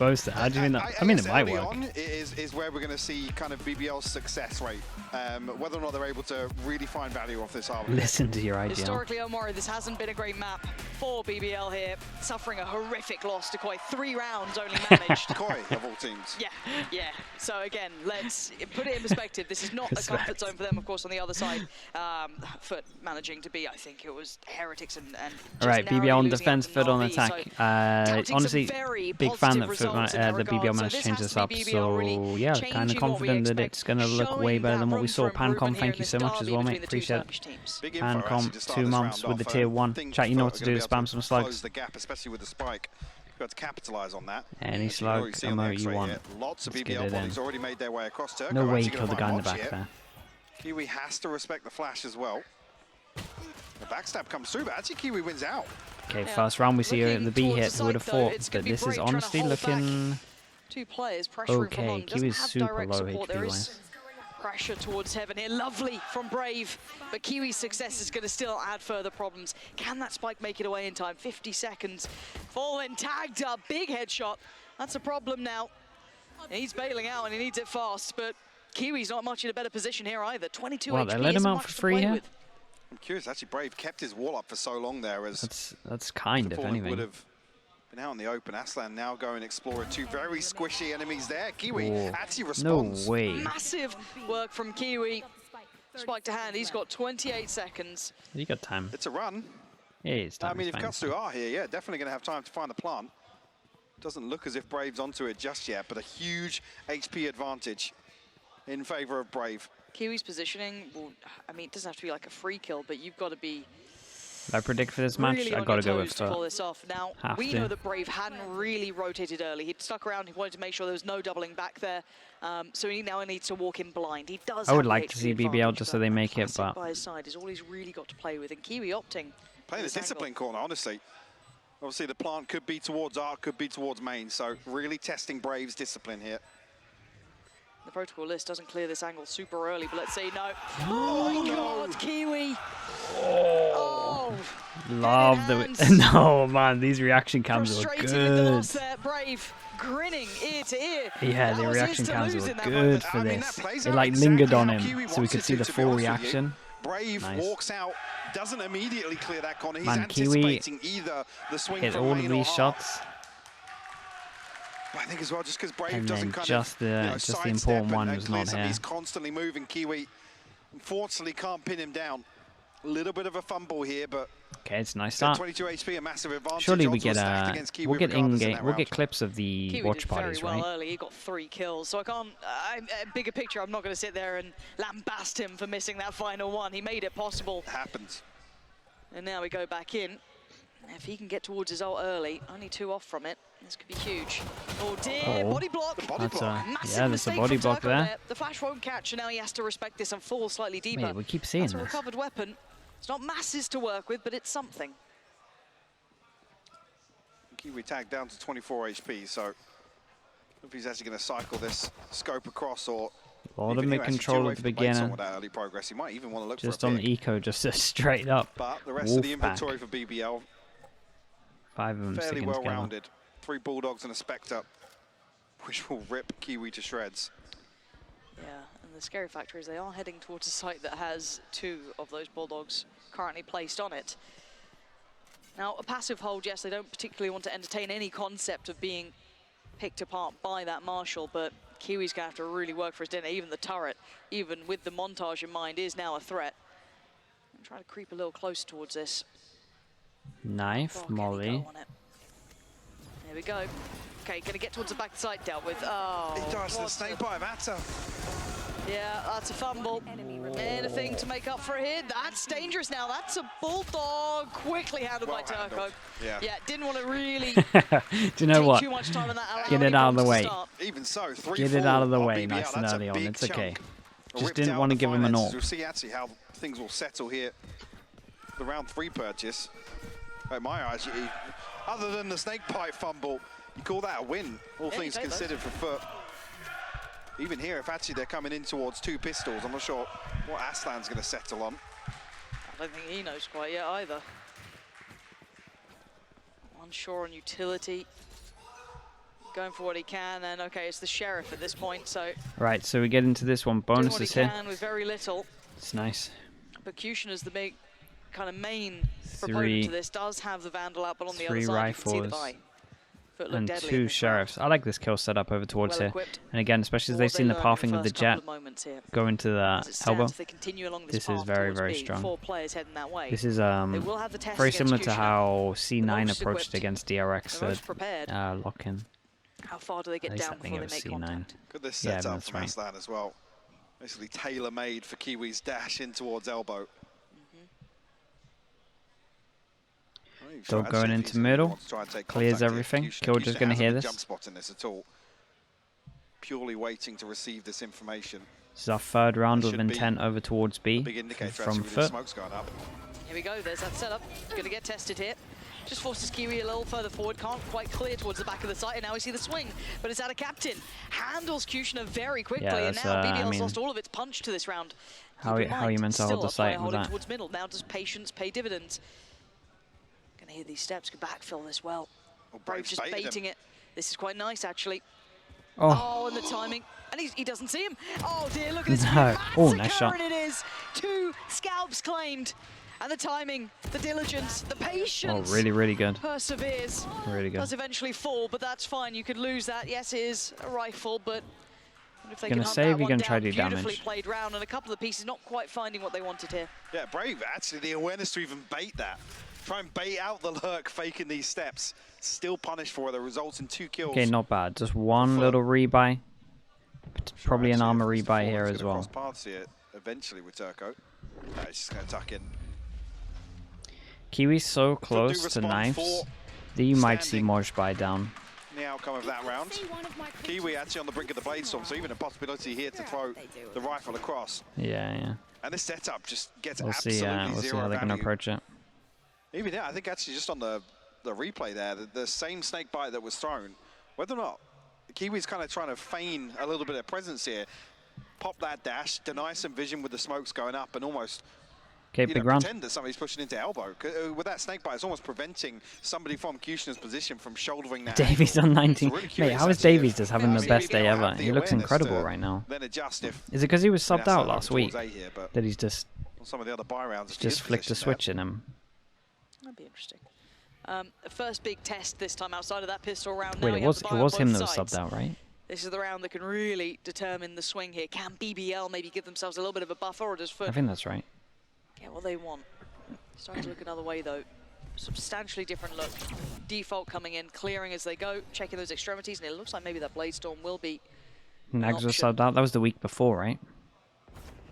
Supposed to. How do you mean that? I mean, it might work. Is where we're going to see kind of BBL's success rate, whether or not they're able to really find value off this harbor. Listen to your idea. Historically, Omori, this hasn't been a great map for BBL here, suffering a horrific loss to Koi. 3 rounds only managed. Koi, of all teams. Yeah. So again, let's put it in perspective. This is not a comfort zone for them, of course, on the other side. FUT managing to be, I think it was Heretics and all right, BBL on defense, FUT on attack. Honestly, big fan that FUT, the BBL managed to change this up. So yeah, kind of confident that it's going to look way better than what we saw. Pancom, thank you so much as well, mate. Appreciate it. Pancom, 2 months with the tier 1. Chat, you know what to do. Spam some slugs. The gap, especially with the spike. Got to capitalize on that. Any slug ammo you want. Lots of BBL bodies already made their way across Turco. No way he killed the guy in the back there. Kiwi has to respect the flash as well. The backstab comes through, but actually Kiwi wins out. Okay, first round we see the B hit. Who would have thought? But this is honestly looking 2 players pressuring for long. Kiwi's super low HP wise. Pressure towards heaven here, lovely from Brave, but Kiwi's success is going to still add further problems. Can that spike make it away in time? 50 seconds. Fallen tagged up, big headshot. That's a problem now. He's bailing out and he needs it fast, but Kiwi's not much in a better position here either. 22 well, HP. They let him out for free here. I'm curious, actually Brave kept his wall up for so long there as that's kind of anything. Would have been out in the open. Aslan now going explorer. 2 very squishy enemies there. Kiwi actually responds. No way. Massive work from Kiwi. Spike to hand. He's got 28 seconds. You got time. It's a run. Yeah, it's time. I mean, if Kutsu are here, yeah, definitely going to have time to find the plant. Doesn't look as if Brave's onto it just yet, but a huge HP advantage in favor of Brave. Kiwi's positioning, well, I mean, it doesn't have to be like a free kill, but you've got to be I predict for this match, really I've got to go with to pull this off. Now, we know that Brave hadn't really rotated early. He'd stuck around, he wanted to make sure there was no doubling back there. So he now needs to walk in blind. He does I would like to see BBL just so they make it, but by his side is all he's really got to play with. And Kiwi opting. Playing the discipline corner, honestly. Obviously, the plant could be towards Arc, could be towards main. So really testing Brave's discipline here. The protocol list doesn't clear this angle super early, but let's see. No. Oh my God, Kiwi. Oh. Love the no man, these reaction cams were good. There, Brave grinning ear to ear. Yeah, the reaction cams were good for this. It like lingered on him, so we could see the full reaction. Brave walks out, doesn't immediately clear that corner. He's man, anticipating either the swing hit from all of main these or shots. I think as well, just because Brave and doesn't then kind of just the important one was not here. He's constantly moving. Kiwi, unfortunately, can't pin him down. A little bit of a fumble here, but okay, it's a nice start. 22 HP, a massive advantage. Surely we get we'll get in-game, we'll get clips of the Kiwi watch parties, very well right? Early. He got 3 kills, so I can't. Bigger picture, I'm not going to sit there and lambast him for missing that final one. He made it possible. It happens. And now we go back in. If he can get towards his ult early, only 2 off from it, this could be huge. Oh dear, body block. Massive yeah, there's a body block there. The flash won't catch, and now he has to respect this and fall slightly deeper. Mate, we keep seeing That's this. a recovered weapon. It's not masses to work with, but it's something. Kiwi tagged down to 24 HP, so if he's actually going to cycle this scope across, or a lot of mid-control at the beginner. Early progress. He might even want to look just for a on the eco, just straight up. But the rest of the inventory for BBL, 5 of them fairly well-rounded. 3 Bulldogs and a Spectre, which will rip Kiwi to shreds. Yeah, and the scary factor is they are heading towards a site that has 2 of those Bulldogs currently placed on it. Now, a passive hold, yes, they don't particularly want to entertain any concept of being picked apart by that Marshal, but Kiwi's going to have to really work for his dinner. Even the turret, even with the montage in mind, is now a threat. I'm trying to creep a little closer towards this. Knife, Molly. There we go. Okay, going to get towards the back side, dealt with. Oh, he dodged the snake bite of Atta. Yeah, that's a fumble. Anything to make up for it here? That's dangerous now. That's a Bulldog. Quickly handled by Turco. Yeah, didn't want to really do you know what? Too much time in that. Get it out of the way. Even so, get it out of the way nice and early on. It's okay. Just didn't want to give him an AWP. We'll see actually how things will settle here. The round 3 purchase. In my eyes, other than the snake bite fumble, you call that a win, all things considered for FUT. Even here, if actually they're coming in towards 2 pistols, I'm not sure what Aslan's going to settle on. I don't think he knows quite yet either. Unsure on utility. going for what he can, and okay, it's the Sheriff at this point, so... Right, so we get into this one. Bonuses here. With very little. It's nice. But Kushner's the big, kind of main proponent to this, does have the Vandal out, but on the other side, you can see the buy. And 2 Sheriffs. I like this kill setup over towards here. And again, especially as they've seen the pathing of the Jet go into the elbow. This is very, very strong. This is very similar to how C9 approached against DRX lock-in. How far do they get down before they make contact? Good this setup from Aslan as well. Basically tailor-made for Kiwi's dash in towards elbow. Still going into middle, clears everything. Killjoy's going to hear this. Jump spot in this at all. Purely waiting to receive this information. This is our 3rd round with intent over towards B from FUT. Smoke's going up. Here we go, there's that setup. Going to get tested here. Just forces Kiwi a little further forward, can't quite clear towards the back of the site, and now we see the swing, but it's out of Captain. Handles Kushner very quickly, and now BBL's lost all of its punch to this round. How are you meant to hold the site with that? Towards middle. Now does patience pay dividends? Gonna hear these steps, could backfill this well. Brave just baiting it. This is quite nice, actually. Oh, and the timing. And he doesn't see him. Oh dear, look at this. No. Oh, nice shot. It is. 2 scalps claimed. And the timing, the diligence, the patience. Oh, really, really good. Perseveres. Really good. Does eventually fall, but that's fine. You could lose that. Yes, it is a rifle, but if they gonna save, you're gonna try to do damage. Beautifully played round, and a couple of pieces not quite finding what they wanted here. Yeah, Brave. Actually, the awareness to even bait that. Try and bait out the lurk, faking these steps. Still punished for it. That results in 2 kills. Okay, not bad. Just one little rebuy. Probably an armor rebuy here as well. Cross paths here eventually with Turco. He's just going to tuck in. Kiwi's so close to knives that you might see Moj buy down. The outcome of that round. Kiwi actually on the brink of the blade storm, so even a possibility here to throw the rifle across. Yeah. And this setup just gets we'll absolutely zero see how they can approach it. Even I think actually just on the replay there, the same snake bite that was thrown, whether or not Kiwi's kind of trying to feign a little bit of presence here, pop that dash, deny some vision with the smokes going up, and almost pretend that somebody's pushing into elbow. With that snake bite, it's almost preventing somebody from Kushner's position from shouldering that. Davies on 19. Really mate, how is Davies just having the best day ever? He looks incredible right now. Then adjust if is it because he was subbed out last week that he's just some of the other buy rounds just flicked a switch in him? That'd be interesting. First big test this time outside of that pistol round. Wait, it was him that was subbed out, right? This is the round that can really determine the swing here. Can BBL maybe give themselves a little bit of a buffer, or does FUT? I think that's right. Get what they want. Starting to look another way though. Substantially different look. Default coming in, clearing as they go, checking those extremities, and it looks like maybe that Blade Storm will be. Nags was subbed out. That was the week before, right?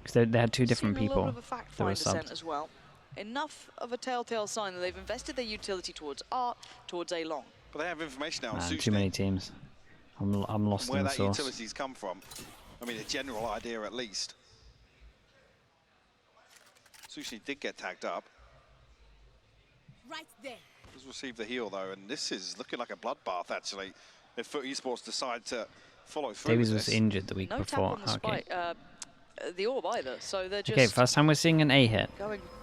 Because they had 2 different people that were subbed as well. Enough of a telltale sign that they've invested their utility towards art, towards a long. But they have information now on Sushni. Too many teams. I'm lost in the source. Where that utility's come from. I mean, a general idea at least. Sushni did get tagged up. Right there. Does receive the heal though, and this is looking like a bloodbath actually. If FUT Esports decide to follow through. Davies was injured the week before. Okay. The orb either, so they're just. Okay, first time we're seeing an A hit.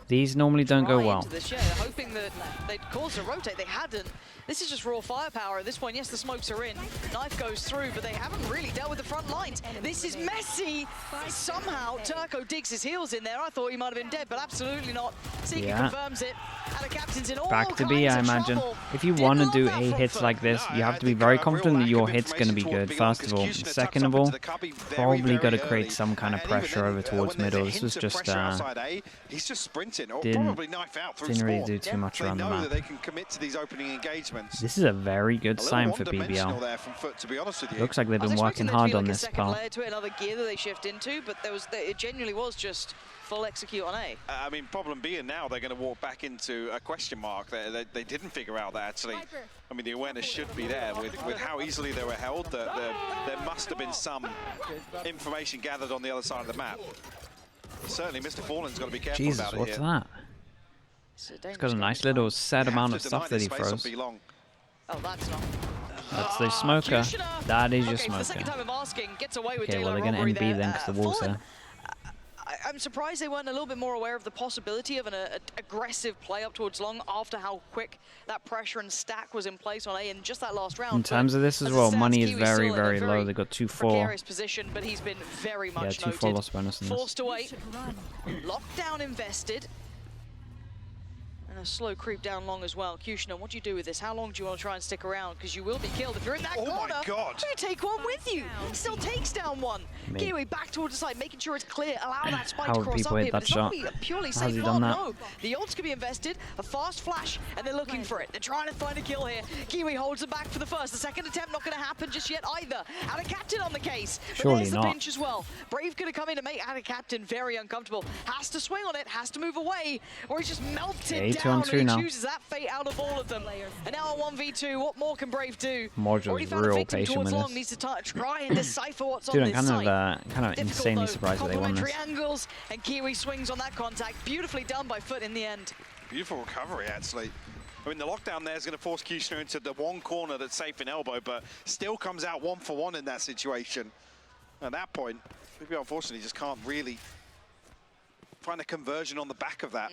These normally don't go well. They're hoping that they'd cause a rotate. They hadn't. This is just raw firepower at this point. Yes, the smokes are in. Knife goes through, but they haven't really dealt with the front lines. This is messy. Somehow, Turco digs his heels in there. I thought he might have been dead, but absolutely not. Seeker confirms it. And the captain's in all back to B, I imagine. If you want to do A hits like this, you have to be very confident that your hit's going to be good, first of all. Second of all, probably got to create some kind of pressure over towards middle. This was just, he's just sprinting, or probably knife out through didn't really do too much around the map. They can commit to these opening engagements. This is a very good sign for BBL. There from FUT, to be honest with you. Looks like they've been working hard on this part. To another gear that they shift into, but it genuinely was just full execute on A. I mean, problem being now they're going to walk back into a question mark. They didn't figure out that actually. I mean, the awareness should be there with how easily they were held. There must have been some information gathered on the other side of the map. Certainly, Mr. Fallen's got to be careful about it. What's that? He's got a nice little set amount of stuff that he throws. Oh, that's not. That's the smoker. That is your smoker. The second time of asking, gets away with okay, well, they're going to end B then because the wall's there. I'm surprised they weren't a little bit more aware of the possibility of an aggressive play up towards long after how quick that pressure and stack was in place on A in just that last round. In terms of this as well, money is very, very low. They got 2-4. Precarious position, but he's been very much yeah, 2-4 loss bonus in this. Forced away, lockdown invested. And a slow creep down long as well. Kushner, what do you do with this? How long do you want to try and stick around? Because you will be killed if you're in that corner. Oh my God! You take one with you. Still takes down one. Kiwi back towards the side, making sure it's clear. Allow that spike to cross up here. But it's not a purely safe mark. No, the ults could be invested. A fast flash, and they're looking for it. They're trying to find a kill here. Kiwi holds it back for the first. The second attempt not going to happen just yet either. Out of captain on the case. But surely there's the not. pinch as well. Brave going to come in and make out of captain very uncomfortable. Has to swing on it. Has to move away, or he's just melted down. And he chooses that fate out of all of them. And now a 1v2, what more can Brave do? Module's real patient with this. Needs to try and decipher what's Dude, on this site. kind of insanely surprised that they won this. Angles, and Kiwi swings on that contact. Beautifully done by FUT in the end. Beautiful recovery, actually. I mean, the lockdown there is going to force Kushner into the one corner that's safe in elbow, but still comes out 1-for-1 in that situation. At that point, BBL unfortunately just can't really find a conversion on the back of that.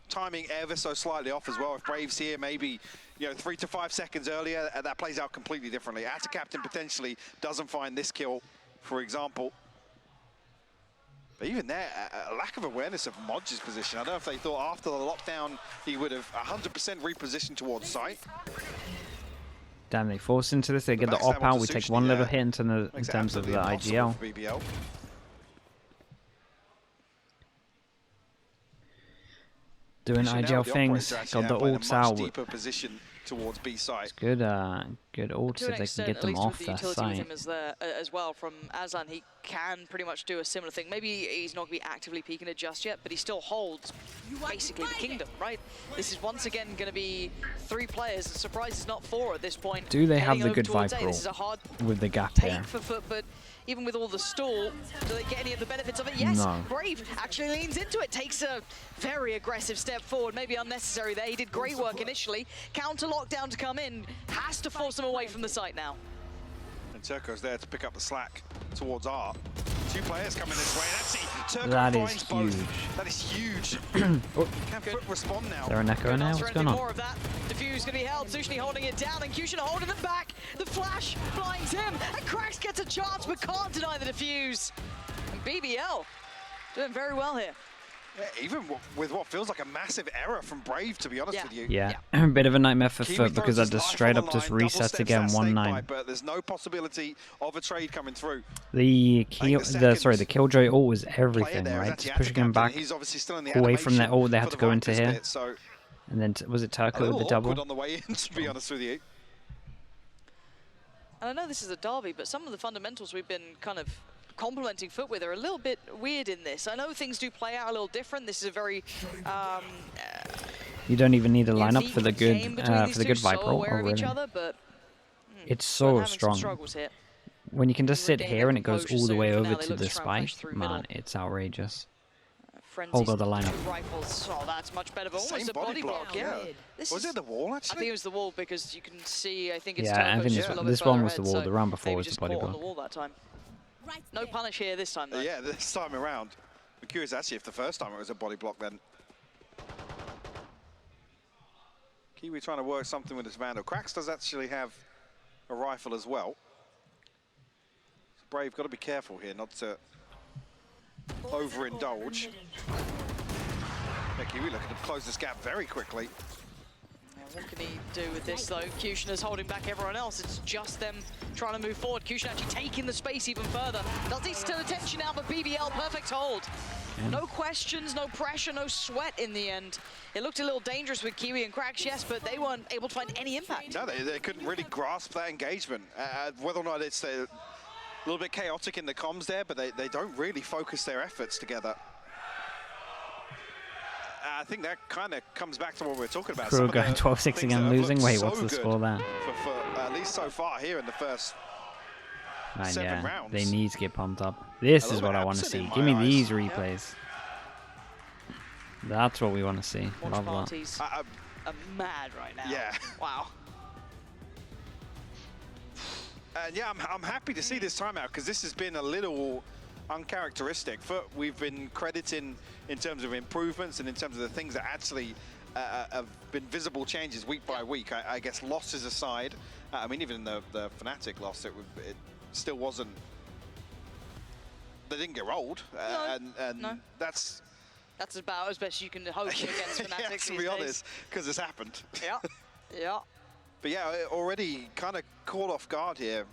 Timing ever so slightly off as well. If Brave's here, maybe 3 to 5 seconds earlier, that plays out completely differently. As a captain, potentially doesn't find this kill, for example. But even there, a lack of awareness of Modge's position. I don't know if they thought after the lockdown he would have 100% repositioned towards site. Damn, they force into this. They get the op out. We take one little hit in terms of the IGL. BBL. Doing IGL things, got the ults out. Deeper position towards B side. Good, good ults if they can get them off that site. As well from Aslan, he can pretty much do a similar thing. Maybe he's not going to be actively peeking it just yet, but he still holds basically the kingdom, right? This is once again going to be 3 players. The surprise is not 4 at this point. Do they have the good vibe roll This is a hard with the gap take here? for FUT, but even with all the stall, do they get any of the benefits of it? Yes, no. Brave actually leans into it, takes a very aggressive step forward, maybe unnecessary there. He did great work initially. Counter lockdown to come in, has to force him away from the site now. And Turco's there to pick up the slack towards R. 2 players coming this way. Turco that is finds huge. Both. That is huge. Oh. Can FUT respond now? Is there an echo in there? What's going on? More of that. Diffuse going to be held. Sushni holding it down, and Kushner holding them back. The flash blinds him, and Krax gets a chance, but can't deny the diffuse. And BBL doing very well here. Yeah, even with what feels like a massive error from Brave, to be honest with you. Yeah, a bit of a nightmare for FUT because that just straight up just resets again 1-9. But there's no possibility of a trade coming through. The Killjoy ult was everything, right? Just pushing him back away from that ult. They had to go into here. And then was it Turco with the double? On the way in, to be honest with you. And I know this is a derby, but some of the fundamentals we've been kind of complimenting FUT with are a little bit weird in this. I know things do play out a little different. This is a very you don't even need a lineup for the good vibe roll already. It's so strong. When you can just sit here and it goes all the way over to the spike, man, it's outrageous. Hold on the lineup. Rifles. Oh, that's much better, but almost a body block. Yeah. Was it the wall, actually? I think it was the wall because you can see, I think it's I think this one was the wall. The round before was the body block. On the wall that time. No punish here this time, though. Yeah, this time around. I'm curious, actually, if the first time it was a body block, then. Kiwi trying to work something with his Vandal. Krax does actually have a rifle as well. So Brave, got to be careful here not to overindulge. Yeah, Kiwi looking to close this gap very quickly. What can he do with this, though? Kushner's holding back everyone else. It's just them trying to move forward. Kushner actually taking the space even further. Does need to turn attention now, but BBL, perfect hold. No questions, no pressure, no sweat in the end. It looked a little dangerous with Kiwi and Krax, yes, but they weren't able to find any impact. No, they couldn't really grasp that engagement. Whether or not it's a little bit chaotic in the comms there, but they don't really focus their efforts together. I think that kind of comes back to what we were talking about. Crew going 12-6 again, losing. Wait, what's the score there? For at least so far here in the first 7 rounds. They need to get pumped up. This is what I want to see. Give me these replays. That's what we want to see. Love that. I'm mad right now. Yeah. Wow. And yeah, I'm happy to see this timeout because this has been a little uncharacteristic. FUT, we've been crediting in terms of improvements and in terms of the things that actually have been visible changes week by week. I guess losses aside, I mean, even the Fnatic loss, it still wasn't. They didn't get rolled, and that's about as best you can hope against Fnatic these to be honest, because it's happened. Yeah, yeah. But yeah, already kind of caught off guard here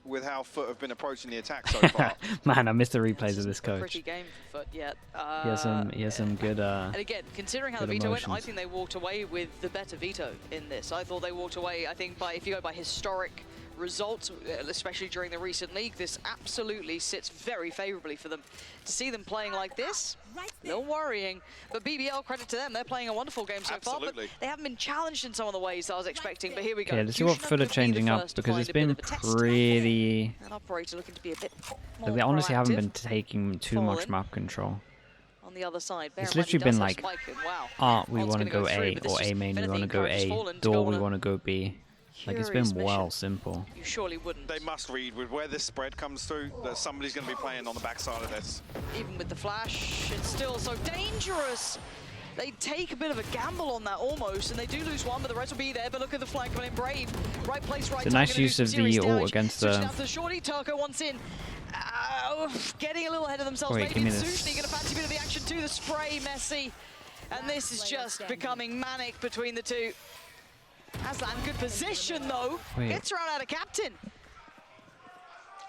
with how FUT have been approaching the attack so far. Man, I missed the replays of this coach. Pretty game for FUT yet. He has some good. And again, considering how the veto emotions. went, I think they walked away with the better veto in this. I thought they walked away, I think, if you go by historic results, especially during the recent league, this absolutely sits very favorably for them. To see them playing like this, a little worrying. But BBL, credit to them, they're playing a wonderful game so far, but they haven't been challenged in some of the ways that I was expecting. But here we go. Yeah, let's see what FUT are changing up, because it's been pretty. An operator looking to be a bit more Like, they honestly haven't been proactive. taking too much map control. On the other side, It's literally been like, we want to go A, through, or A main, we want to go A, door, we want to go B. Like, it's been well simple. You surely wouldn't. They must read with where this spread comes through that somebody's going to be playing on the backside of this. Even with the flash, it's still so dangerous. They take a bit of a gamble on that almost, and they do lose one, but the rest will be there. But look at the flank coming in brave. Right place, right time. It's a nice use of the ult against the... Down to the shorty, Turco wants in. Getting a little ahead of themselves. Wait, Maybe it's Sushni going to fancy a bit of the action too. The spray, messy. And this is just becoming manic between the two. Aslan, good position though. Wait. Gets around out of captain.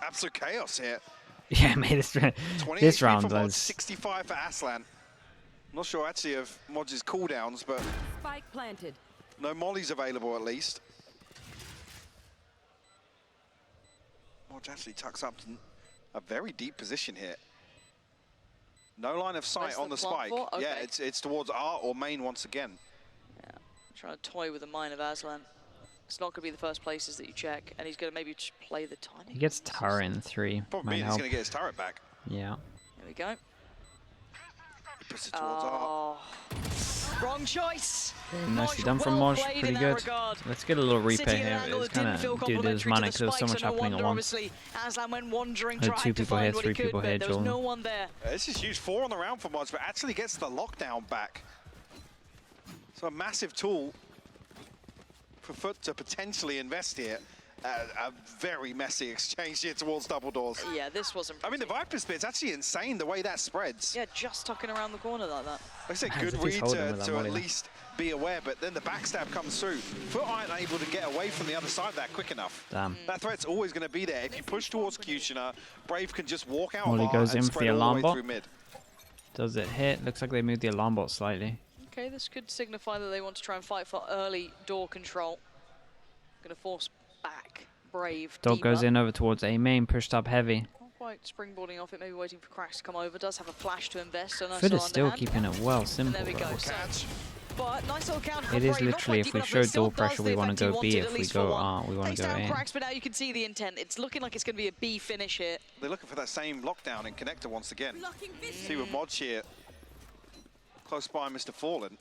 Absolute chaos here. Yeah, mate, this round was... 65 for Aslan. Not sure actually of Modge's cooldowns, but Spike planted. no mollies available at least. Modge actually tucks up to a very deep position here. No line of sight on the spike. Okay. Yeah, it's towards R or main once again. Yeah, trying to toy with the mine of Aslan. It's not going to be the first places that you check, and he's going to maybe just play the tiny. He gets turret in 3. Problem being he's going to get his turret back. Yeah. There we go. He puts it towards R. Wrong choice. Nicely done from Modge, pretty good. Let's get a little replay here. It's kind of, dude, there's manic, there's so much happening at once. Aslan went wandering, Had tried 2 to people here, find what 3 he could, people here, but there was Joel. no one there. This is huge. 4 on the round for Modge, but actually gets the lockdown back. So a massive tool for FUT to potentially invest here. A very messy exchange here towards double doors. Yeah, this wasn't pretty. I mean, the Viper Spear's actually insane the way that spreads. Yeah, just tucking around the corner like that. Like I said, Man, good just read hold him with to that at molly. least be aware, but then the backstab comes through. FUT aren't able to get away from the other side of that quick enough. Damn. That threat's always going to be there. If you push towards Kushner, Brave can just walk out Molly of R goes and in for spread the all alarm way bot. through mid. Does it hit? Looks like they moved the alarm bot slightly. Okay, this could signify that they want to try and fight for early door control. Going to force back Brave. Dog goes deeper. in over towards A main, pushed up heavy. Not quite springboarding off it, maybe waiting for Cracks to come over. Does have a flash to invest, so nice FUT is little still underhand. keeping it well And simple. there we go. Though. So, but nice little counter from It is Brave, not literally, quite if deep we enough, show but still door does pressure, we the want effect to he go B. wanted, If at we least go for one. R, we want Takes to go down A. Cracks, but now you can see the intent. It's looking like it's going to be a B finish here. They're looking for that same lockdown and connector once again. Blocking vision. See with Modge here. Close by Mr. Fallen.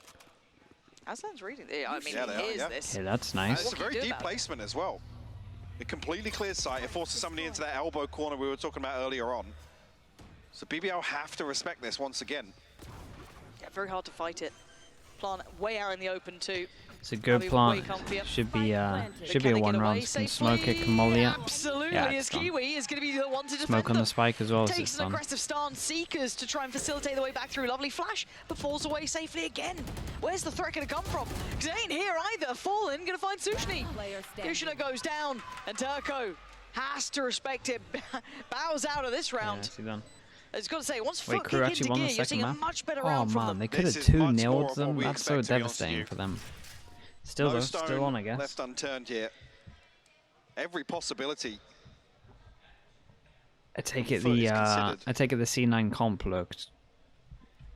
Aslan's reading it. I mean, Yeah, they he are, hears yeah. this. Yeah, that's And nice. it's a What can you very do deep about it? placement as well. It completely clears sight. It forces somebody into that elbow corner we were talking about earlier on. So BBL have to respect this once again. Yeah, very hard to fight it. Plant way out in the open too. It's a good That'll be plant. way comfier. Should be But should be can a they get 1 away round. Can safely? smoke it, can molly it. Absolutely, Yeah, as it's done. Kiwi is going to be the one to defend Smoke on them. the spike as well, so Takes it's an done. aggressive stance, Seekers to try and facilitate the way back through. Lovely flash, but falls away safely again. Where's the threat going to come from? Because it ain't here either. Fallen, going to find Sushni. Player standing. Kushner goes down, and Turco has to respect it. Bows out of this Yeah, round. nicely done. I was going to say, once Wait, FUT Crew kick actually into won the gear, you're seeing second a map? much better Oh round from man, them. they could This have is much more 2-0'd of what them. we That's so expect, to be honest with devastating you. for them. Still No though, stone still on, I guess. left unturned here. Every possibility. I take it FUT is the considered. I take it the C9 comp looked.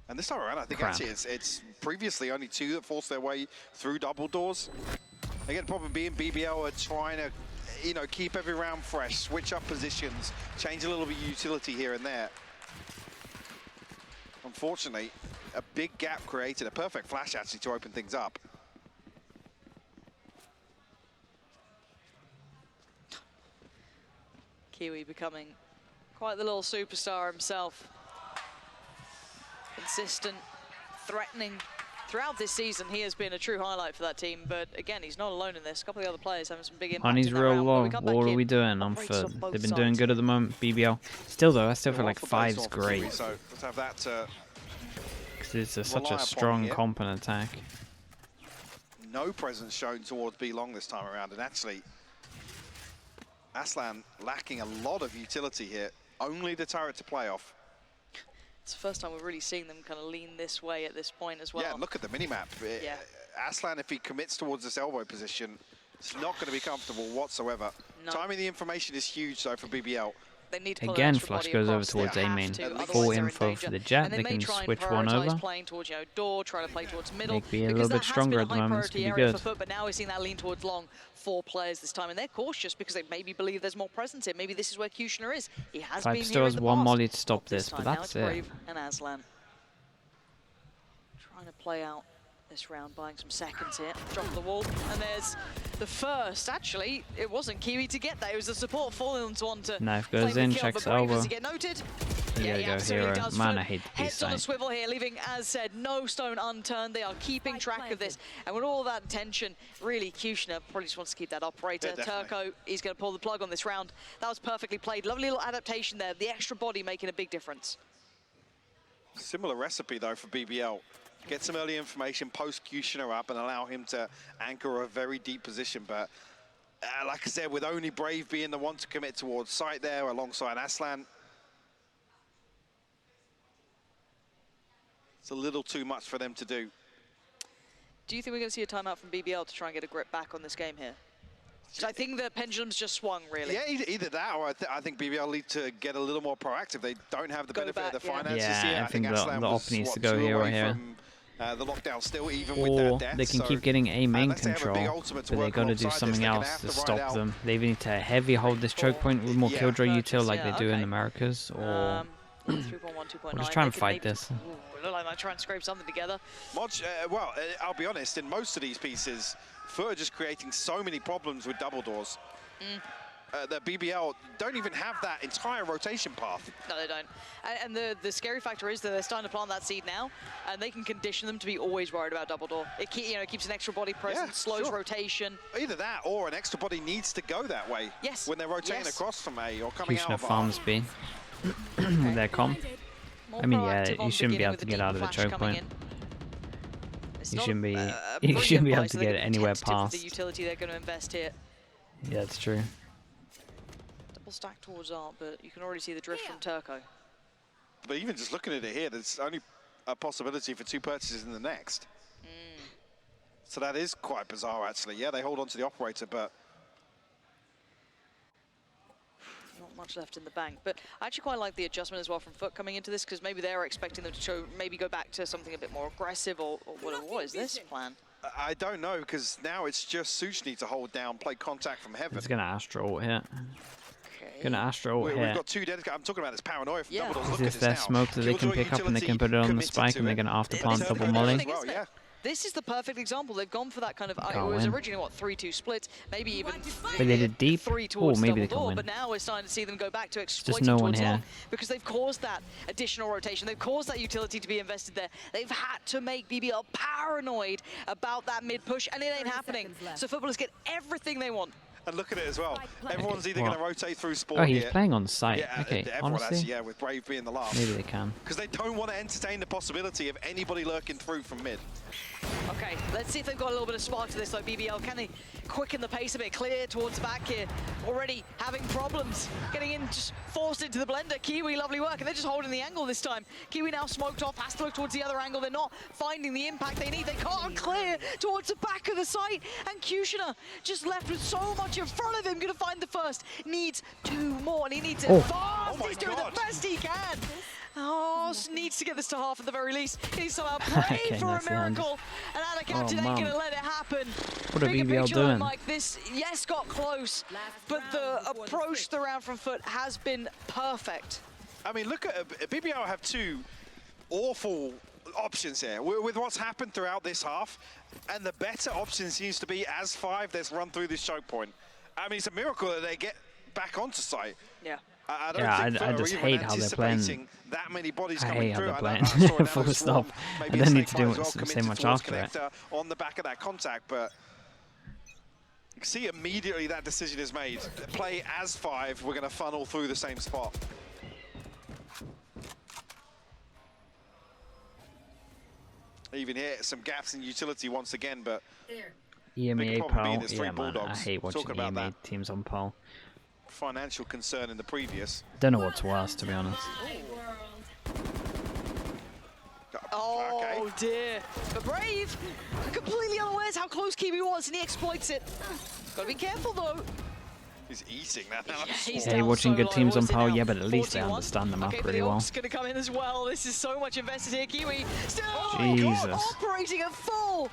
And this time around, I think Crap. actually it's previously only 2 that forced their way through double doors. Again, the problem being BBL are trying to, you know, keep every round fresh, switch up positions, change a little bit of utility here and there. Unfortunately, a big gap created, a perfect flash actually to open things up. Kiwi becoming Quite the little superstar himself. Consistent, threatening. Throughout this season, he has been a true highlight for that team, but again, he's not alone in this. A couple of the other players having some big impact. Honey's in that real round. low. When we come What back are in, we doing on operates FUT? on both They've been doing sides. good at the moment, BBL. Still though, I still feel like Off the base 5's off the great. three, so let's have that. Because it's such rely a upon strong here. comp and attack. No presence shown towards B long this time around, and actually, Aslan lacking a lot of utility here. Only the turret to play off. It's the first time we're really seeing them kind of lean this way at this point as well. Yeah, look at the minimap. Yeah. Aslan, if he commits towards this elbow position, it's not going to be comfortable whatsoever. No. Timing the information is huge, though, for BBL. They need to pull an Again, extra Flash body goes over across. towards They A have main. to, otherwise Full they're in info danger. for the Jet. And They may can try and switch one prioritise over. playing towards, door, try to play towards middle. Make be a because little that bit has stronger been a at the high moment. This priority could be area good. for FUT, but now we're seeing that lean towards long 4 players this time, and they're cautious because they maybe believe there's more presence here. Maybe this is where Kushner is. He has been Five here still in has the one past. molly to stop Not this this, but time. Now that's it's it. Brave and Aslan. Trying to play out this round, buying some seconds here. Drop the wall, and there's the first. Actually, it wasn't Kiwi to get that. It was the support falling on to Knife claim goes the in, kill, checks but Brave, elbow. does he get noted? Here we he go, absolutely hero. does. Man, FUT I hate the heads on a side. swivel here, leaving, as said, no stone unturned. They are keeping track of this, and with all that tension, really, Kushner probably just wants to keep that operator. Yeah, definitely. Turco, he's going to pull the plug on this round. That was perfectly played. Lovely little adaptation there. The extra body making a big difference. Similar recipe, though, for BBL. Get some early information, post Kushner up, and allow him to anchor a very deep position. But like I said, with only Brave being the one to commit towards site there alongside Aslan, it's a little too much for them to do. Do you think we're going to see a timeout from BBL to try and get a grip back on this game here? 'Cause I think the pendulum's just swung, really. Yeah, either that, or I think BBL need to get a little more proactive. They don't have the Go benefit back, of the yeah. finances Yeah, here. I think the Aslan op was, needs what, to go 2 here or away here. from the lockdown still, even with Or that death. they can So, keep getting A main unless they have a big control, ultimate to but they work got to do alongside this, something they're gonna else have to to stop ride out. them. They either need to heavy hold this choke point with more Yeah. killjoy util like Yeah, they do in okay. Americas, or 3.1, 2.9. we'll just try and They could fight maybe this. Ooh, it looked like they might try and scrape something together. Well, I'll be honest, in most of these pieces, FUT are just creating so many problems with double doors. The BBL don't even have that entire rotation path. No, they don't. And the scary factor is that they're starting to plant that seed now, and they can condition them to be always worried about double door. It keeps an extra body present, Yeah, slows sure. rotation. Either that or an extra body needs to go that way. Yes. When they're rotating Yes. across from A or coming out Kushner of R. farms B. With their comp. More I mean, yeah, proactive you on shouldn't be beginning able with to the get deep out of the flash choke coming point. in. It's You not, shouldn't be- a you brilliant shouldn't be able buy, to so they're get gonna be anywhere tentative with past. the utility they're going to invest here. Yeah, it's true. Double stack towards Art, but you can already see the drift from Turco. But even just looking at it here, there's only a possibility for 2 purchases in the next. So that is quite bizarre, actually. Yeah, they hold on to the operator, but Not much left in the bank, but I actually quite like the adjustment as well from FUT coming into this, because maybe they're expecting them to maybe go back to something a bit more aggressive, or whatever. What is this plan? I don't know, because now it's just Suchny to hold down, play contact from heaven. It's gonna Astro ult here. Okay. Gonna Astro ult We've here. got 2 dedicated. I'm talking about this paranoia from Yeah. double doors. Is Look this at their this now. smoke that they can Killjoy pick up and they utility can put it on the committed spike to and they're it. gonna after It's plant the double perfect molly? thing, isn't Well, it? This is the perfect example. They've gone for that kind of, it Can't was win. originally, what, 3-2 split, maybe even But they did deep. 3 Oh, towards maybe they double can door, win. but now we're starting to see them go back to exploiting no one towards here. long, because they've caused that additional rotation. They've caused that utility to be invested there. They've had to make BBL paranoid about that mid push, and it ain't 30 happening. seconds left. So footballers get everything they want. And look at it as well. Everyone's either What? going to rotate through Sport Oh, he's here. playing on site. Yeah, Okay, everyone honestly, actually, yeah, with Brave being the last. maybe they can. Because they don't want to entertain the possibility of anybody lurking through from mid. Okay, let's see if they've got a little bit of spark to this, though, BBL. Can they quicken the pace a bit? Clear towards the back here. Already having problems. Getting in, just forced into the blender. Kiwi, lovely work, and they're just holding the angle this time. Kiwi now smoked off, has to look towards the other angle. They're not finding the impact they need. They can't clear towards the back of the site. And Kushner just left with so much in front of him. Gonna find the first. Needs 2 more, and he needs it fast. Oh my He's doing God. the best he can. Oh, needs to get this to half at the very least. He's somehow Okay, praying for a nicely handed. miracle. And Anna Captain ain't man. gonna let it happen. What are Bigger BBL picture than doing? like this, yes, got close, but the approach to the round from FUT has been perfect. I mean, look at BBL have 2 awful options here with what's happened throughout this half, and the better option seems to be as 5 that's run through this choke point. I mean, it's a miracle that they get back onto site. Yeah. I don't Yeah, think I just even hate how they're playing. anticipating that many bodies I coming hate how through. they're I playing. know that story now Full is stop. Swarm, I maybe don't a need Snake to Bite do as well, say committed much towards after it. Connector on the back of that contact, but you can see immediately that decision is made. Play as 5, we're going to funnel through the same spot. Even here, some gaps in utility once again, but EMEA problem being pole. there's 3 Yeah, man, I Bulldogs. hate watching Talking about EMEA that teams on pole. financial concern in the previous. Don't know what's worse, to be honest. Oh dear. But Brave, completely unawares how close Kiwi was, and he exploits it. Gotta be careful though. He's eating that now. Yeah, he's Hey, down watching so good low. teams What on is it pole, now? yeah, but at least they 41? understand the map okay, pretty but the well. ult's gonna come in as well. This is so much invested here. Kiwi still Jesus. operating at full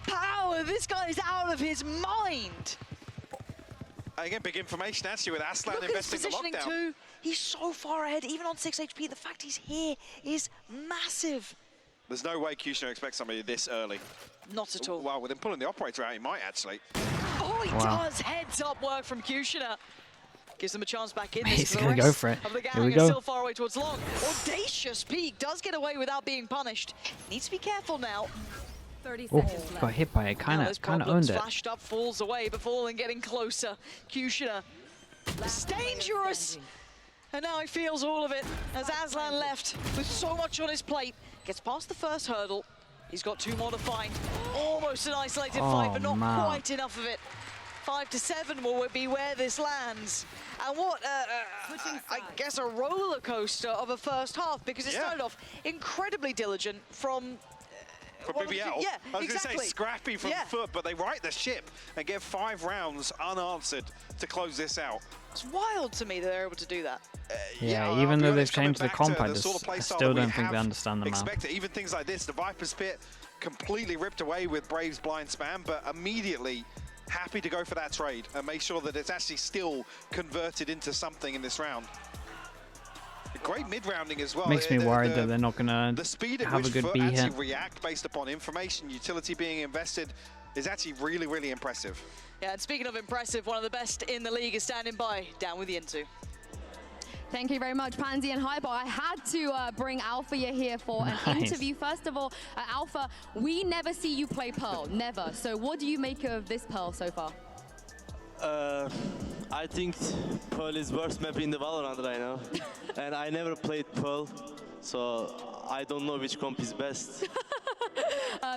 power. This guy is out of his mind. Again, big information actually with Aslan Look at his investing the positioning lockdown. too. He's so far ahead, even on 6 HP. The fact he's here is massive. There's no way Kushner expects somebody this early. Not at all. Well, with him pulling the operator out, he might actually. Oh, he Wow. does. Heads up work from Kushner. Gives them a chance back in. He's The gonna go rest for it. of the Here gang we are go. still far away towards long. Audacious Peak does get away without being punished. Needs to be careful now. 30 Oh, seconds left. got hit by it. Now Kind those of problems owned it. flashed up, falls away, but falling, getting closer. Kushner, it's dangerous. And now he feels all of it as Aslan left with so much on his plate. Gets past the first hurdle. He's got 2 more to find. Almost an isolated fight, but not man. quite enough of it. 5 to 7 will be where this lands. And what, I guess a roller coaster of a first half, because it Yeah. started off incredibly diligent from one of the- BBL. yeah, I was going to say exactly. scrappy from Yeah. FUT, but they right the ship and get 5 rounds unanswered to close this out. It's wild to me that they're able to do that. Yeah, I'll even be though they've honest, coming changed the back to comp, I the sort of play I style still that we don't think they have understand the map. expected. Even things like this, the Viper's Pit completely ripped away with Brave's blind spam, but immediately happy to go for that trade and make sure that it's actually still converted into something in this round. Great mid-rounding as well. Makes me worried that they're not The gonna speed at have which a good FUT B actually hit. react based upon information, utility being invested is actually really, really impressive. Yeah, and speaking of impressive, one of the best in the league is standing by, down with Yintu. Thank you very much, Pansy and Hyper. I had to bring Alpha here for an Nice. interview. First of all, Alpha, we never see you play Pearl, never. So what do you make of this Pearl so far? I think Pearl is worst map in the Valorant right now. And I never played Pearl, so I don't know which comp is best.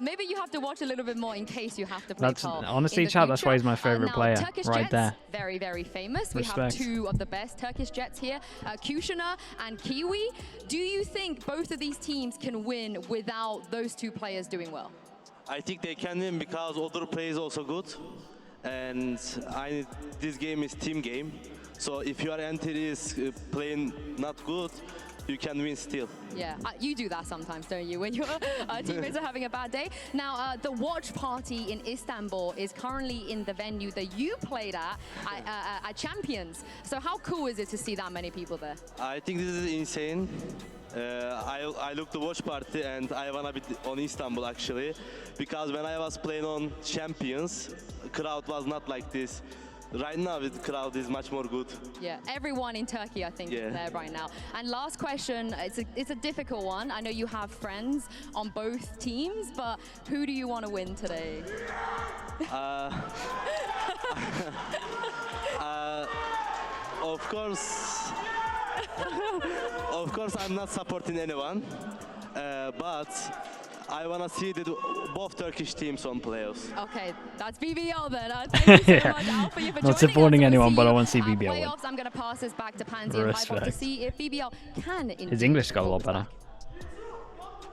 Maybe you have to watch a little bit more in case you have to play That's Pearl. honestly, in the chat. That's why he's my future. favorite Now, player, Turkish right Jets, there. very, very famous. We have Respect. 2 of the best Turkish Jets here, Kushner and Kiwi. Do you think both of these teams can win without those 2 players doing well? I think they can win because other play is also good. And this game is team game. So if your entry is playing not good, you can win still. Yeah, you do that sometimes, don't you, when your teammates are having a bad day? Now, the watch party in Istanbul is currently in the venue that you played at Champions. So how cool is it to see that many people there? I think this is insane. I looked the watch party and I wanna be on Istanbul actually, because when I was playing on Champions, crowd was not like this. Right now, the crowd is much more good. Yeah, everyone in Turkey, I think, is there right now. And last question, it's a difficult one. I know you have friends on both teams, but who do you want to win today? Of course, I'm not supporting anyone, but I wanna see both Turkish teams on playoffs. Okay, that's BBL then. Thank you so much, Alpha, you for Not joining supporting us. We'll anyone, see but I you want to see at BBL win. playoffs. I'm going to pass this back to Pansy and Hyper to Respect. see if BBL can indeed. His English got a lot hold better. back.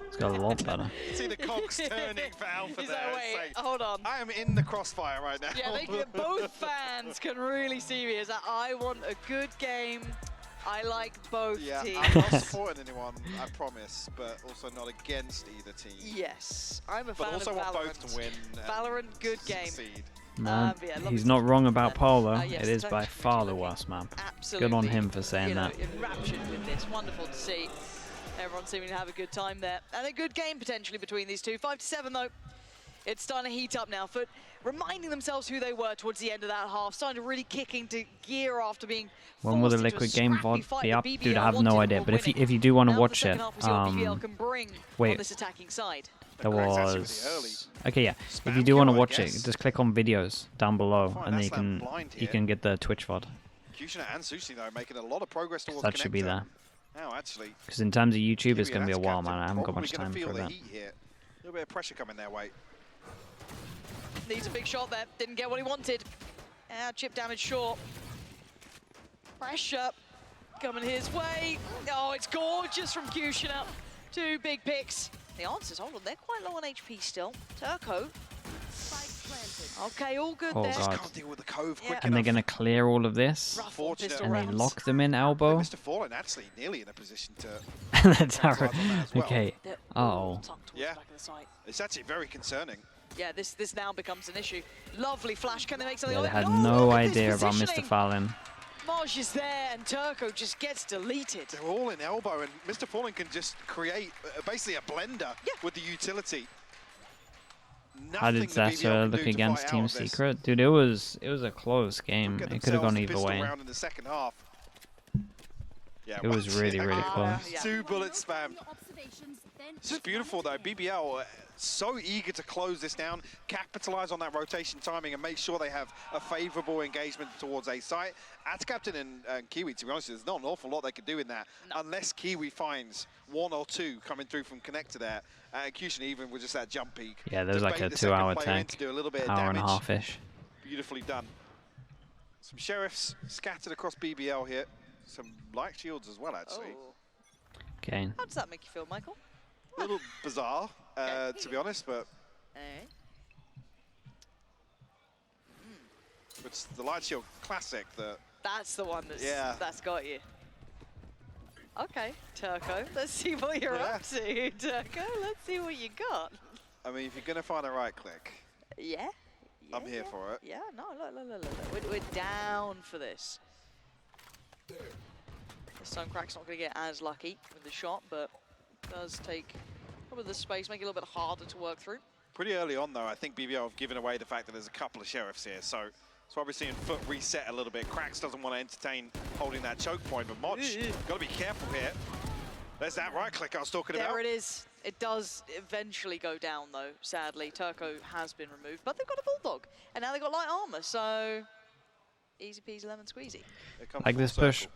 It's got a lot better. See the cogs turning for Alpha He's there. like, It's wait, like, hold on. I am in the crossfire right now. Yeah, both fans can really see me as I want a good game. I like both Yeah, teams. I'm not supporting anyone, I promise, but also not against either team. Yes, I'm a But fan also of want Valorant. both to win. and Valorant, good game. succeed. Man, but yeah, love he's it. not wrong about Polo. Yes, It is by Turkish far the community worst map. Absolutely. Good on him for saying you know, that. enraptured with this. Wonderful to see. Everyone seeming to have a good time there. And a good game potentially between these two. 5 to 7 though. It's starting to heat up now. FUT reminding themselves who they were towards the end of that half, starting to really kick into gear after being When will the forced into a Liquid Game scrappy VOD fight be that up? BBL Dude, I have wanted no before idea. But winning. if you do want to Now for the watch second it, half, we see what BBL can bring on wait. this attacking side. There Crack's actually really was okay, yeah. If you do Spam want to kill, I watch it, guess. just click on videos down below, Fine, and then that's you that can blind you here. can get the Twitch VOD. Kushner and Sushi though making a lot of progress towards That should be Connector. there. Now actually, Because in terms of YouTube, it's Kiwi, gonna be a that's while, captain, man. I haven't got probably much gonna time feel for the that. heat here. A little bit of pressure coming their way. Needs a big shot there. Didn't get what he wanted. Chip damage short. Pressure coming his way. Oh, it's gorgeous from Kushner. 2 big picks. The answers, hold on, they're quite low on HP still. Turco. Okay, all good Oh, there. Just God. can't deal with the cove Yeah. quick And they're enough. gonna clear all of this, Rough on Fortunate. pistol and they rounds. lock them in elbow. Mr. Fallen actually nearly in a position to. That's how. capitalize on that as well. Okay. They're all Oh. tucked towards Yeah. the back of the site. It's actually very concerning. Yeah, this now becomes an issue. Lovely flash. Can they make something Yeah, of they it? had No, no look at this idea about Mr. positioning. Fallen. Maj is there, and Turco just gets deleted. They're all in elbow, and Mr. Fallen can just create basically a blender Yeah. with the utility. How did Nothing the BBL Zeta can look do to against fight Team out of this. Secret? Dude, it was a close game. Get It could have gone themselves the either pistol way. round in the second half. Yeah, It was once really, again, really close. Yeah. 2 bullets spammed. It's just beautiful though. BBL so eager to close this down, capitalize on that rotation timing, and make sure they have a favorable engagement towards A site. As captain and Kiwi, to be honest, there's not an awful lot they could do in that, unless Kiwi finds 1 or 2 coming through from connector there. Kushner even with just that jump peak. Yeah, there was to like bait a the second 2-hour player in tank, to do a little bit of hour and a damage. half-ish. Beautifully done. Some sheriffs scattered across BBL here. Some light shields as well, actually. Oh. Okay. How does that make you feel, Michael? A little bizarre, to be honest, but Eh? it's the light shield classic that That's the one that's got you. Okay, Turco, let's see what you're Yeah. up to, Turco. Let's see what you got. I mean, if you're going to find a right click, Yeah? I'm here for it. Yeah, no, look. We're down for this. This time Crack's not going to get as lucky with the shot, but does take probably the space, make it a little bit harder to work through. Pretty early on, though, I think BBL have given away the fact that there's a couple of sheriffs here, so that's why we're seeing FUT reset a little bit. Cracks doesn't want to entertain holding that choke point, but Moj, got to be careful here. There's that right click I was talking about. There it is. It does eventually go down, though, sadly. Turco has been removed, but they've got a Bulldog, and now they've got light armor, so easy peasy lemon squeezy. It comes Like full this push. circle.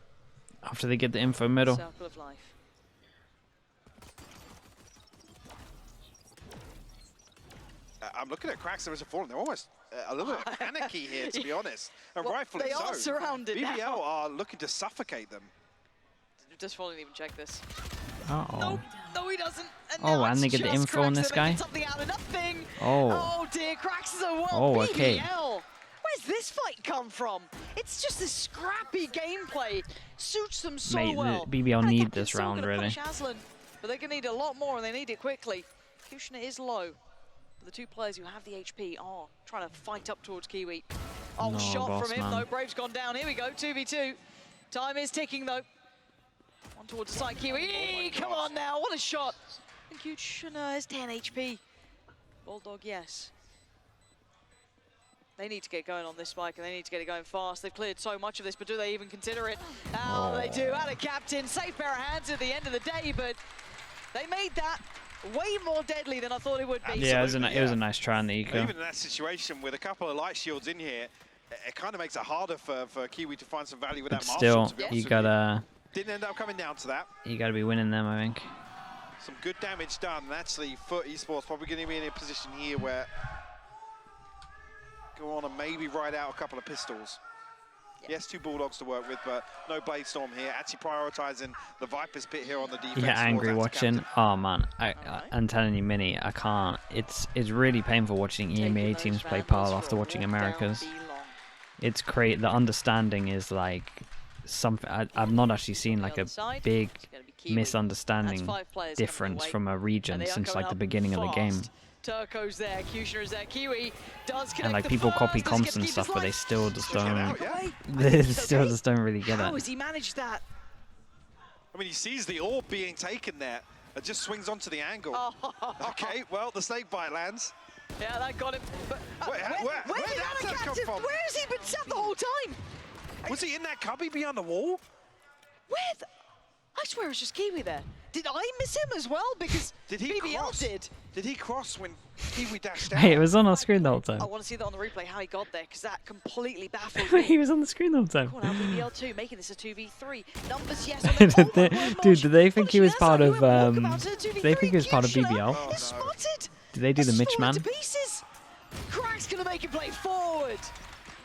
After they get the info middle. Circle of life. I'm looking at Cracks and Mr. Fallen. They're almost a little bit panicky here, to be honest, and Well, rightfully they so. are surrounded BBL now. are looking to suffocate them. Does Fallen even check this? Uh-oh. Nope. No, he doesn't. Oh, now and it's they get the just info on Cracks this that make guy? Something out of nothing. Oh. Oh dear, Cracks is a world. Oh, okay. BBL. Where's this fight come from? It's just this scrappy gameplay. Suits them so Mate, the well. BBL And need Captain's this still round, gonna really. push Aslan, but they're going to need a lot more, and they need it quickly. Kushner is low. But the 2 players who have the HP are trying to fight up towards Kiwi. Oh, No, shot boss from him, man. though. Brave's gone down. Here we go, 2v2. Time is ticking, though. One towards the side, Kiwi. Come on now, what a shot. And Kushner has 10 HP. Bulldog, yes. They need to get going on this spike, and they need to get it going fast. They've cleared so much of this, but do they even consider it? Oh, they do. Out of captain, safe pair of hands at the end of the day, but they made that way more deadly than I thought it would be. Yeah, it was Absolutely, a nice try on the eco. Even in that situation, with a couple of light shields in here, it kind of makes it harder for Kiwi to find some value with But that Marshal, still, to be honest you with gotta Didn't end up coming down to that. be winning them, I think. Some good damage done, and actually FUT Esports probably going to be in a position here where go on and maybe ride out a couple of pistols. Yes, 2 Bulldogs to work with, but no Blade Storm here. Actually prioritising the Viper's Pit here on the defense. You get angry towards watching. anti-captain. Oh man, I'm telling you, Minnie, I can't. It's really painful watching Taking EMEA those teams play vandals PAL for after a watching walk down America's. B-long. It's great. The understanding is like something. I've not actually seen like a big It's gonna be Kiwi. misunderstanding That's 5 players coming difference away, from a and region they are since coming like the up beginning of the game. fast. Turco's there, Kushner is there, Kiwi does connect And like the people copy first, comps doesn't and get to keep stuff, his but they life. still just Get don't. out, yeah. They still just don't really get How it. has he managed that? I mean, he sees the orb being taken there. It just swings onto the angle. Oh. Okay, well, the snake bite lands. Yeah, that got him. But, where did that come from? Where has he been sat the whole time? Was he in that cubby behind the wall? I swear it was just Kiwi there. Did I miss him as well? Because Did he BBL cross? did. Did he cross when Kiwi dashed out? Hey, it was on our screen the whole I time. want to see that on the replay, how he got there, because that completely baffled me. He was on the screen the whole time. Cool, now BBL 2, making this a 2v3. Numbers, yes. On the, Did they- dude, did they think he was part of, did did they think he was part of BBL? Oh, no. Spotted. Did they do the Mitch man? To pieces. Crack's going to make him play forward.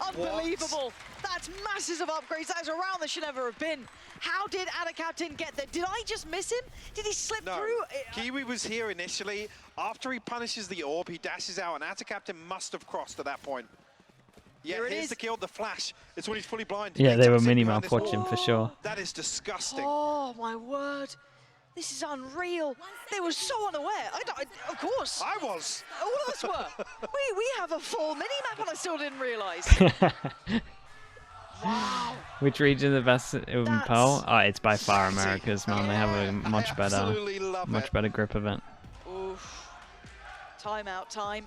Unbelievable. That's masses of upgrades. That is a round that should never have been. How did Adacaptain get there? Did I just miss him? Did he slip No, through? Kiwi was here initially. After he punishes the orb, he dashes out, and Adacaptain must have crossed at that point. Yeah, Here it here's is. the kill, the flash. It's when he's fully blind. Yeah, He they were jumps in behind mini-map this wall. watching for sure. That is disgusting. Oh, my word. This is unreal. They were so unaware. Of course. I was. All of us were. we have a full mini-map and I still didn't realise. Wow. Which region the best in That's Pearl? Oh, it's by far crazy. America's, man. They have a much better, Absolutely love it. better grip of it. Oof. Timeout time.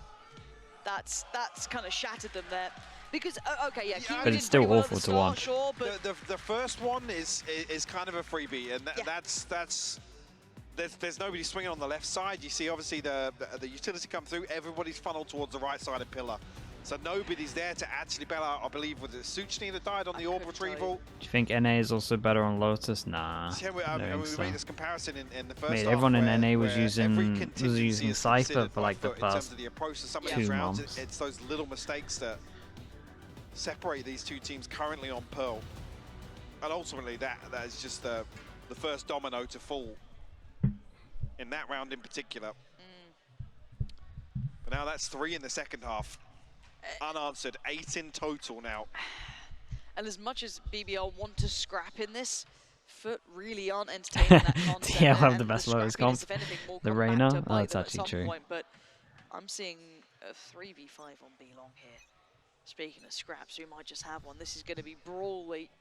That's kind of shattered them there. Because, okay, yeah, Kiwi But did it's still pretty well at awful the to start, watch. Sure, but The first one is kind of a freebie, and Yeah. there's nobody swinging on the left side. You see, obviously, the utility come through. Everybody's funneled towards the right side of pillar. So nobody's there to actually bail out. I believe was it Suchny that died on the orb couldn't tell you. retrieval. Do you think NA is also better on Lotus? Nah. Yeah, we I don't made think so. this comparison in the first Mate, half everyone in where- NA was where using- every was contingency using is Cypher considered for, by like, the FUT in terms first of the approach to some of 2 these rounds. months. It's those little mistakes that separate these two teams currently on Pearl, and ultimately that is just the first domino to fall in that round in particular. But now that's 3 in the second half. Unanswered, 8 in total now. and as much as BBL want to scrap in this, FUT really aren't entertaining that concept. Yeah, I'll have and the best Lotus scrappiness, comp. if anything, will The come back Reyna? to Oh, bite that's them at actually some true. point, but I'm seeing a 3v5 on B-Long here. Speaking of scraps, we might just have one. This is going to be brawly.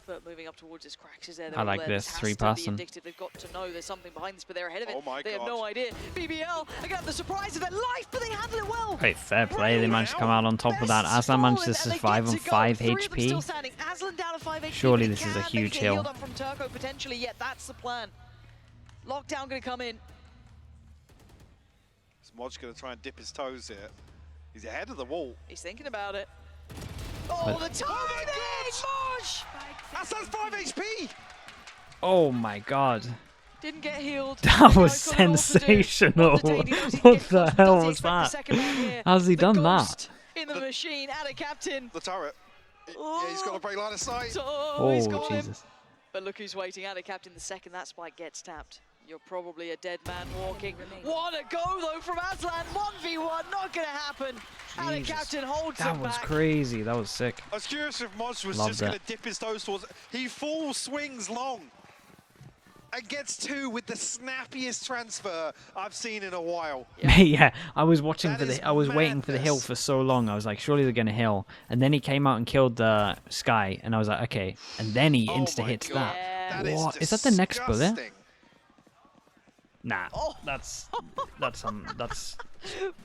FUT moving up towards his cracks. Is there? I like this, has 3-person. to be addictive. They've got to know there's something behind this, but they're ahead of it. Oh my they have God. no idea. BBL are going to have the surprise of their life, but they handle it well. Hey, fair play. They managed to come out on top of that. Best Aslan managed to fallen, and they survive get on to go. 5 Three of them still HP. standing. Aslan down to 5 HP, Surely but this he is a can huge get healed hill. up from Turco potentially, yet that's the plan. Lockdown going to come in. Smod's going to try and dip his toes here. He's ahead of the wall. He's thinking about it. Oh, the timing! Mosh! Aslan's 5 HP! Oh my god. Didn't get healed. That Now was he's got it all to do. sensational. What the Dainty knows he can What get the close, but hell does he was expect the that? second man here? How's he The done that? ghost in the machine, Adacaptain. The turret. Yeah, he's got a break line of sight. Oh, he's Oh, got him. Jesus. But look who's waiting. Adacaptain, the second that spike gets tapped. You're probably a dead man walking. What a go, though, from Aslan. 1v1, not going to happen. Adacaptain holds That him was back. crazy. That was sick. I was curious if Moz was Loved just going to it. dip his toes towards it. He full swings long and gets 2 with the snappiest transfer I've seen in a while. Yeah, I was watching That for is the. I was waiting for the hill madness. for so long. I was like, surely they're gonna hill. And then he came out and killed the Sky, and I was like, okay. And then he Oh insta my hits God. that. Yeah. What? Is that the next bullet? disgusting. Nah, Oh. that's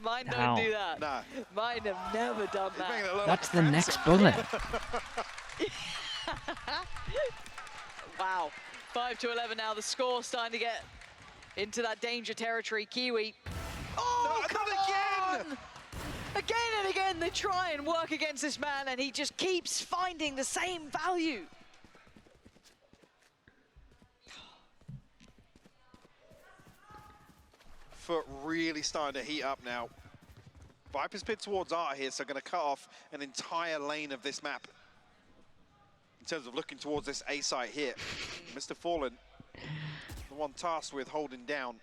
Mine don't How? do that. Nah. Mine have never done He's making that. it look that's like the a next phantom. bullet. Wow. 5-11 now. The score starting to get into that danger territory. Kiwi. Oh, No, come not again! on! Again and again, they try and work against this man, and he just keeps finding the same value. FUT really starting to heat up now. Viper's Pit towards Art here, so going to cut off an entire lane of this map in terms of looking towards this A site here. Mr. Fallen, the one tasked with holding down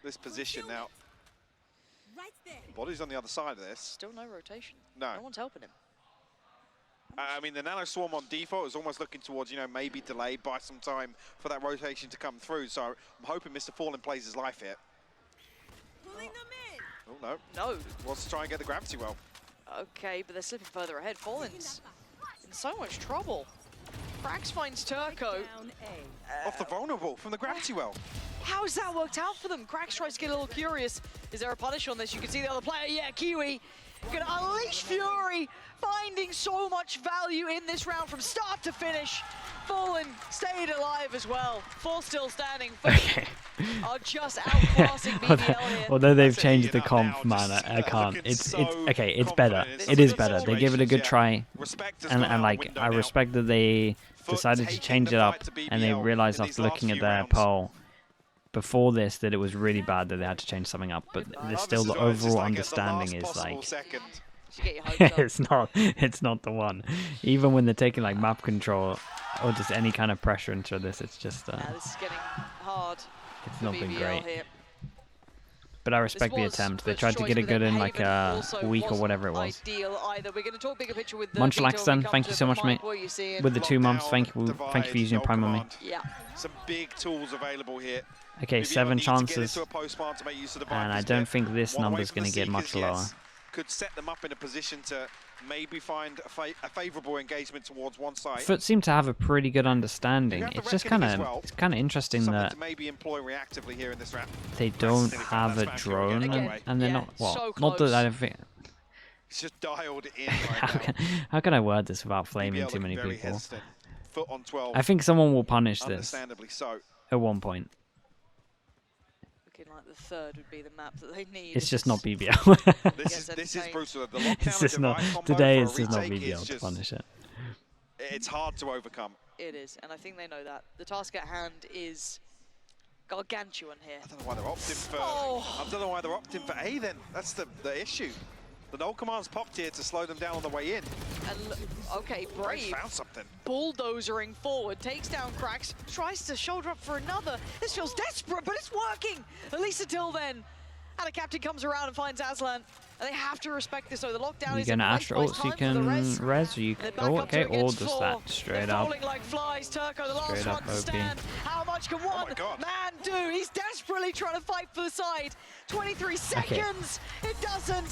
this position now. Right there. Body's on the other side of this. Still no rotation. No. No one's helping him. I mean, the Nano Swarm on default is almost looking towards, you know, maybe delayed by some time for that rotation to come through. So I'm hoping Mr. Fallen plays his life here. Pulling them in. Oh, no. No. Wants to try and get the gravity well. Okay, but they're slipping further ahead. Fallen's in so much trouble. Frax finds Turco. Down A. Off the vulnerable from the gravity well. How's that worked out for them? Krax tries to get a little curious. Is there a punish on this? You can see the other player. Yeah, Kiwi gonna unleash Fury, finding so much value in this round from start to finish. Fallen stayed alive as well. Four still standing. Okay. Are just outclassing BBL here. Although they've changed the comp, man, I can't. It's okay. It's better. It is better. They give it a good try, and like I respect that they decided to change it up, and they realized after looking at their poll before this that it was really bad that they had to change something up. But there's still the overall understanding is like it's not the one. Even when they're taking like map control or just any kind of pressure into this, it's just this is getting hard. it's not been BBL great. here. But I respect the attempt. They tried to get it good in like a week or whatever it was. Munchlaxton, thank you so much, mate. With the 2 months, thank you for using your Prime on me. Yeah. Some big tools available here. Okay, 7 chances, and I don't think this number's going to get much lower. Could set them up in a position to maybe find a favourable engagement towards one side. FUT seem to have a pretty good understanding. It's just kind of interesting that they don't have a drone, and they're not well. Not that I don't think. It's just dialed in right now. How can I word this without flaming too many people? FUT on 12. I think someone will punish this Understandably so. at one point. Looking like the third would be the map that they need. It's just not BBL. This is brutal. The It's just not today. It's just not BBL to punish it. It's hard to overcome. It is, and I think they know that. The task at hand is gargantuan here. I don't know why they're opting for. I don't know why they're opting for A. Then that's the issue. The null command's popped here to slow them down on the way in. And okay, Brave found something. Bulldozering forward, takes down Krax, tries to shoulder up for another. This feels desperate, but it's working, at least until then. And a captain comes around and finds Aslan. And they have to respect this, so the lockdown is in place. Astro, so you can res, or you can, okay, or just that straight up. Like flies. Turco, the last Straight up one to stand. How much can one man do? He's desperately trying to fight for the side. 23 seconds. It doesn't.